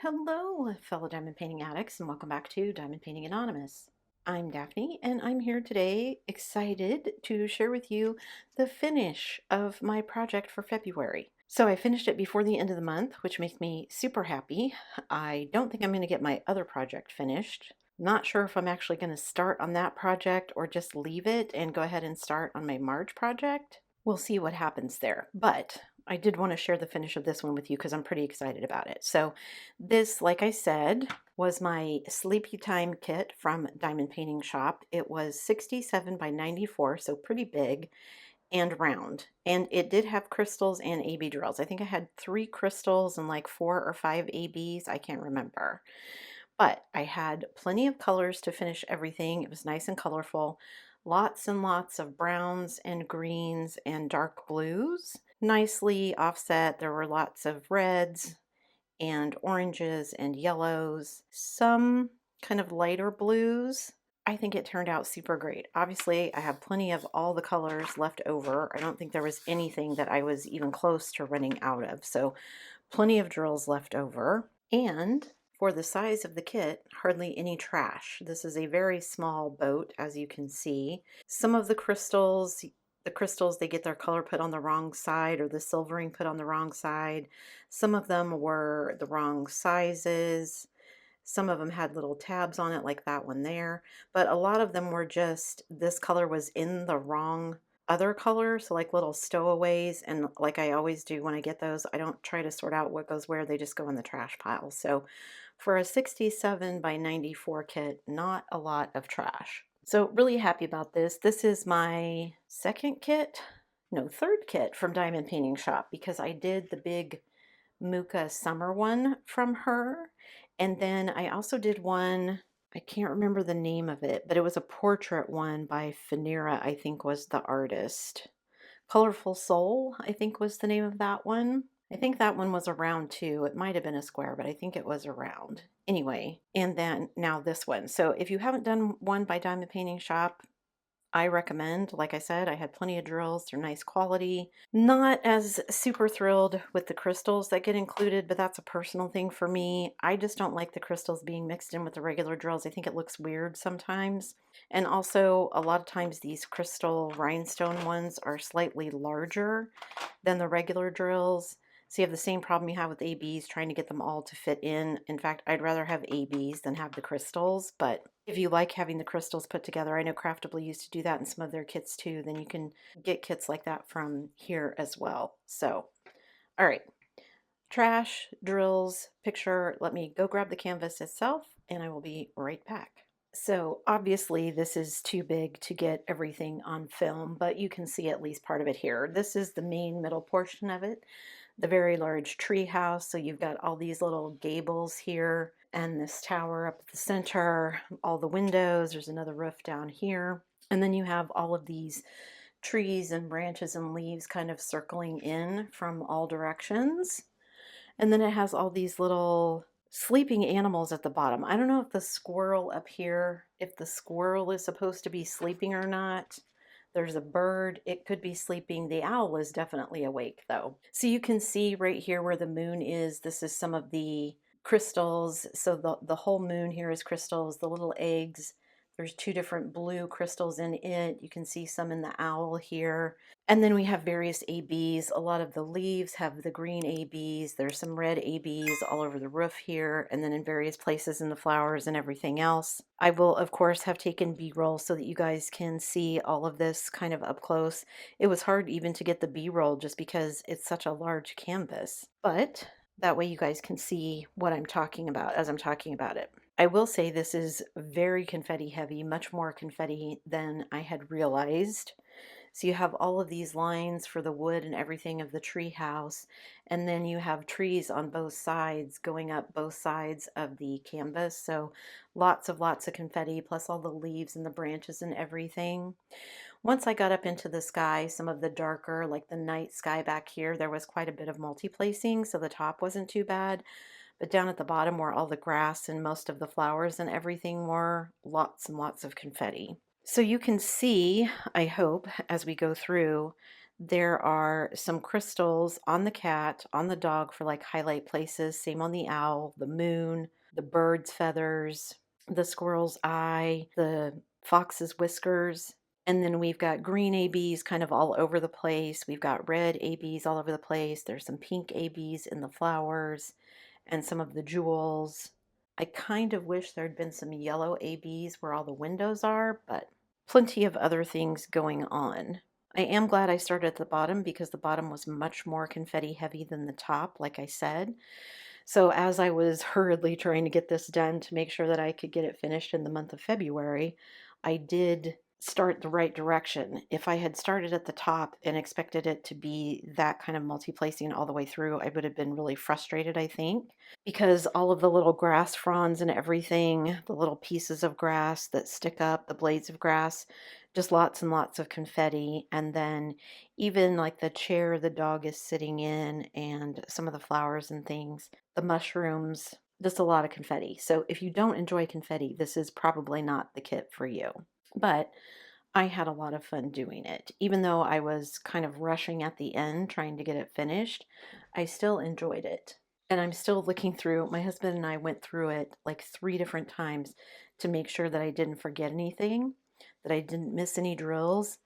Hello, fellow diamond painting addicts, and welcome back to Diamond Painting Anonymous. I'm Daphne, and I'm here today excited to share with you the finish of my project for February. So I finished it before the end of the month, which makes me super happy. I don't think I'm going to get my other project finished. Not sure if I'm actually going to start on that project or just leave it and go ahead and start on my March project. We'll see what happens there. But I did want to share the finish of this one with you because I'm pretty excited about it. So this, like I said, was my Sleepy Time kit from Diamond Painting Shop. It was 67 by 94, so pretty big and round. And it did have crystals and AB drills. I think I had 3 crystals and like 4 or 5 ABs. I can't remember. But I had plenty of colors to finish everything. It was nice and colorful. Lots and lots of browns and greens and dark blues. Nicely offset. There were lots of reds and oranges and yellows, some kind of lighter blues. I think it turned out super great. Obviously, I have plenty of all the colors left over. I don't think there was anything that I was even close to running out of. So plenty of drills left over. And for the size of the kit, hardly any trash. This is a very small boat, as you can see. Some of the crystals, they get their color put on the wrong side or the silvering put on the wrong side. Some of them were the wrong sizes. Some of them had little tabs on it like that one there. But a lot of them were just, this color was in the wrong other color, so like little stowaways, and like I always do when I get those, I don't try to sort out what goes where, they just go in the trash pile. So for a 67 by 94 kit, not a lot of trash. So really happy about this. This is my third kit from Diamond Painting Shop because I did the big Muka summer one from her. And then I also did one, I can't remember the name of it, but it was a portrait one by Finira, I think was the artist. Colorful Soul, I think was the name of that one. I think that one was a round too. It might have been a square, but I think it was a round. Anyway, and then now this one. So if you haven't done one by Diamond Painting Shop, I recommend. Like I said, I had plenty of drills. They're nice quality. Not as super thrilled with the crystals that get included, but that's a personal thing for me. I just don't like the crystals being mixed in with the regular drills. I think it looks weird sometimes. And also, a lot of times these crystal rhinestone ones are slightly larger than the regular drills. So you have the same problem you have with ABs, trying to get them all to fit in. In fact, I'd rather have ABs than have the crystals, but if you like having the crystals put together, I know Craftable used to do that in some of their kits too, then you can get kits like that from here as well. So, all right, trash, drills, picture, let me go grab the canvas itself and I will be right back. So obviously this is too big to get everything on film, but you can see at least part of it here. This is the main middle portion of it, the very large tree house. So you've got all these little gables here and this tower up at the center, all the windows, there's another roof down here. And then you have all of these trees and branches and leaves kind of circling in from all directions. And then it has all these little sleeping animals at the bottom. I don't know if the squirrel up here, if the squirrel is supposed to be sleeping or not. There's a bird, it could be sleeping. The owl is definitely awake though. So you can see right here where the moon is, this is some of the crystals. So the whole moon here is crystals, the little eggs. There's 2 different blue crystals in it. You can see some in the owl here. And then we have various ABs. A lot of the leaves have the green ABs. There's some red ABs all over the roof here, and then in various places in the flowers and everything else. I will, of course, have taken B-roll so that you guys can see all of this kind of up close. It was hard even to get the B-roll just because it's such a large canvas. But that way you guys can see what I'm talking about as I'm talking about it. I will say this is very confetti heavy, much more confetti than I had realized. So you have all of these lines for the wood and everything of the tree house, and then you have trees on both sides going up both sides of the canvas. So lots of confetti, plus all the leaves and the branches and everything. Once I got up into the sky, some of the darker, like the night sky back here, there was quite a bit of multi-placing, so the top wasn't too bad. But down at the bottom where all the grass and most of the flowers and everything were, lots and lots of confetti. So you can see, I hope, as we go through, There are some crystals on the cat, on the dog for like highlight places, same on the owl, the moon, the bird's feathers, the squirrel's eye, the fox's whiskers. And then we've got green ABs kind of all over the place. We've got red ABs all over the place. There's some pink ABs in the flowers and some of the jewels. I kind of wish there'd been some yellow ABs where all the windows are, but plenty of other things going on. I am glad I started at the bottom because the bottom was much more confetti heavy than the top, like I said. So as I was hurriedly trying to get this done to make sure that I could get it finished in the month of February, I did start the right direction. If I had started at the top and expected it to be that kind of multi-placing all the way through, I would have been really frustrated, I think, because all of the little grass fronds and everything, the little pieces of grass that stick up, the blades of grass, just lots and lots of confetti. And then even like the chair the dog is sitting in and some of the flowers and things, the mushrooms, just a lot of confetti. So if you don't enjoy confetti, this is probably not the kit for you. But I had a lot of fun doing it. Even though I was kind of rushing at the end trying to get it finished, I still enjoyed it. And I'm still looking through, my husband and I went through it like 3 different times to make sure that I didn't forget anything, that I didn't miss any drills.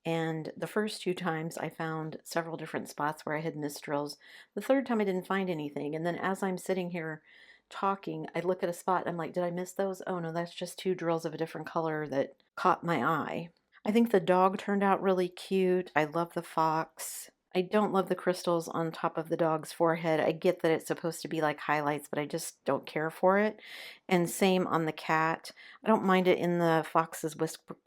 And the first 2 times I found several different spots where I had missed drills. The third time I didn't find anything. And then as I'm sitting here talking, I look at a spot, I'm like, did I miss those? Oh no, that's just 2 drills of a different color that caught my eye. I think the dog turned out really cute. I love the fox. I don't love the crystals on top of the dog's forehead. I get that it's supposed to be like highlights, but I just don't care for it. And same on the cat. I don't mind it in the fox's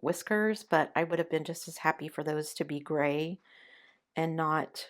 whiskers, but I would have been just as happy for those to be gray and not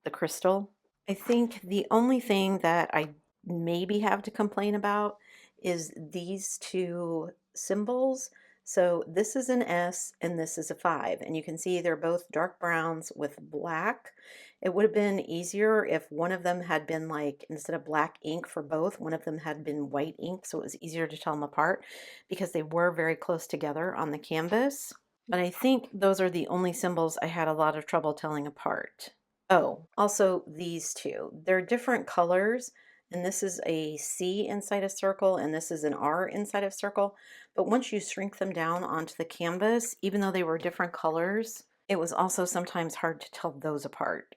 the crystal. I think the only thing that I maybe have to complain about is these 2 symbols. So this is an S and this is a 5, and you can see they're both dark browns with black. It would have been easier if one of them had been like, instead of black ink for both, one of them had been white ink, so it was easier to tell them apart because they were very close together on the canvas. But I think those are the only symbols I had a lot of trouble telling apart. Oh, also these 2. They're different colors, and this is a C inside a circle, and this is an R inside a circle. But once you shrink them down onto the canvas, even though they were different colors, it was also sometimes hard to tell those apart.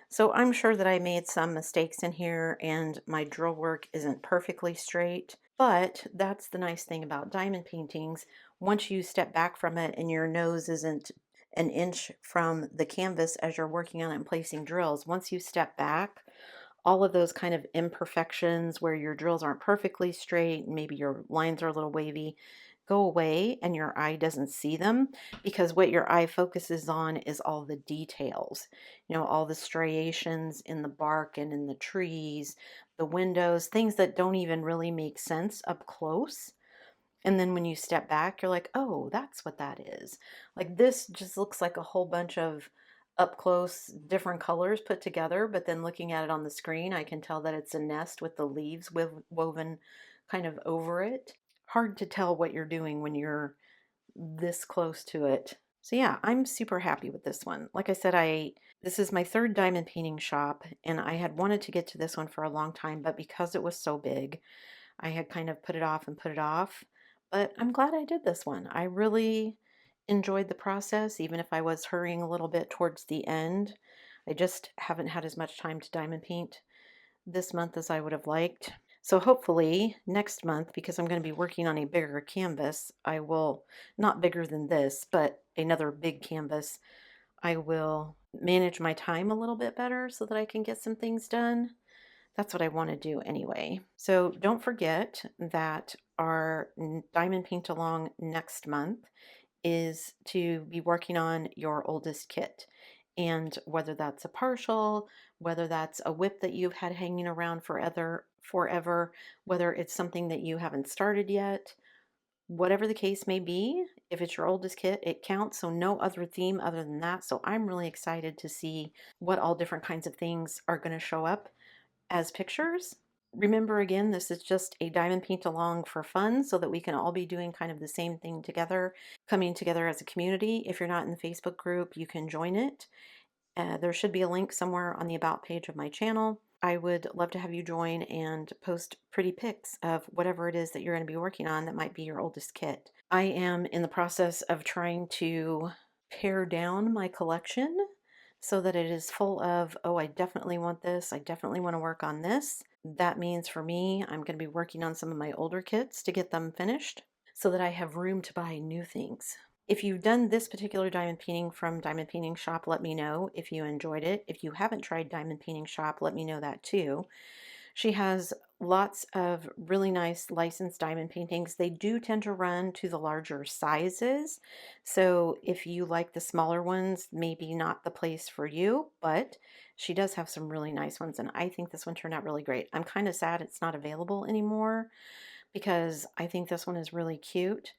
So I'm sure that I made some mistakes in here and my drill work isn't perfectly straight, but that's the nice thing about diamond paintings. Once you step back from it and your nose isn't an inch from the canvas as you're working on it and placing drills, once you step back, all of those kind of imperfections where your drills aren't perfectly straight, maybe your lines are a little wavy, go away and your eye doesn't see them, because what your eye focuses on is all the details. You know, all the striations in the bark and in the trees, the windows, things that don't even really make sense up close. And then when you step back, you're like, oh, that's what that is. Like this just looks like a whole bunch of up close different colors put together, but then looking at it on the screen, I can tell that it's a nest with the leaves woven kind of over it. Hard to tell what you're doing when you're this close to it. So yeah, I'm super happy with this one. Like I said, this is my 3rd diamond painting shop, and I had wanted to get to this one for a long time, but because it was so big, I had kind of put it off and put it off. But I'm glad I did this one. I really enjoyed the process, even if I was hurrying a little bit towards the end. I just haven't had as much time to diamond paint this month as I would have liked. So hopefully next month, because I'm going to be working on a bigger canvas, I will, not bigger than this, but another big canvas, I will manage my time a little bit better so that I can get some things done. That's what I want to do anyway. So don't forget that our Diamond Paint Along next month is to be working on your oldest kit. And whether that's a partial, whether that's a whip that you've had hanging around forever, whether it's something that you haven't started yet, whatever the case may be, if it's your oldest kit, it counts. So no other theme other than that. So I'm really excited to see what all different kinds of things are going to show up as pictures. Remember again, this is just a diamond paint along for fun so that we can all be doing kind of the same thing together, coming together as a community. If you're not in the Facebook group, you can join it. There should be a link somewhere on the About page of my channel. I would love to have you join and post pretty pics of whatever it is that you're going to be working on that might be your oldest kit. I am in the process of trying to pare down my collection so that it is full of, oh, I definitely want this. I definitely want to work on this. That means for me, I'm going to be working on some of my older kits to get them finished so that I have room to buy new things. If you've done this particular diamond painting from Diamond Painting Shop, let me know if you enjoyed it. If you haven't tried Diamond Painting Shop, let me know that too. She has lots of really nice licensed diamond paintings. They do tend to run to the larger sizes. So if you like the smaller ones, maybe not the place for you, but she does have some really nice ones. And I think this one turned out really great. I'm kind of sad it's not available anymore because I think this one is really cute.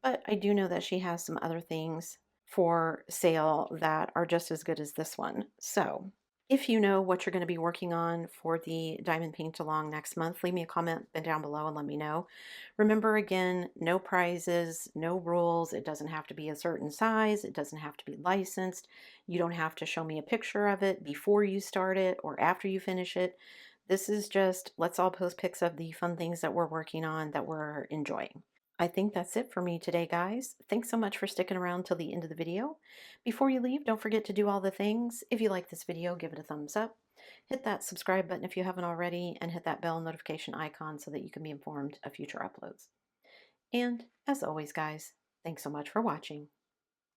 But I do know that she has some other things for sale that are just as good as this one. So if you know what you're going to be working on for the Diamond Paint Along next month, leave me a comment down below and let me know. Remember again, no prizes, no rules. It doesn't have to be a certain size. It doesn't have to be licensed. You don't have to show me a picture of it before you start it or after you finish it. This is just, let's all post pics of the fun things that we're working on that we're enjoying. I think that's it for me today, guys. Thanks so much for sticking around till the end of the video. Before you leave, don't forget to do all the things. If you like this video, give it a thumbs up. Hit that subscribe button if you haven't already, and hit that bell notification icon so that you can be informed of future uploads. And as always, guys, thanks so much for watching.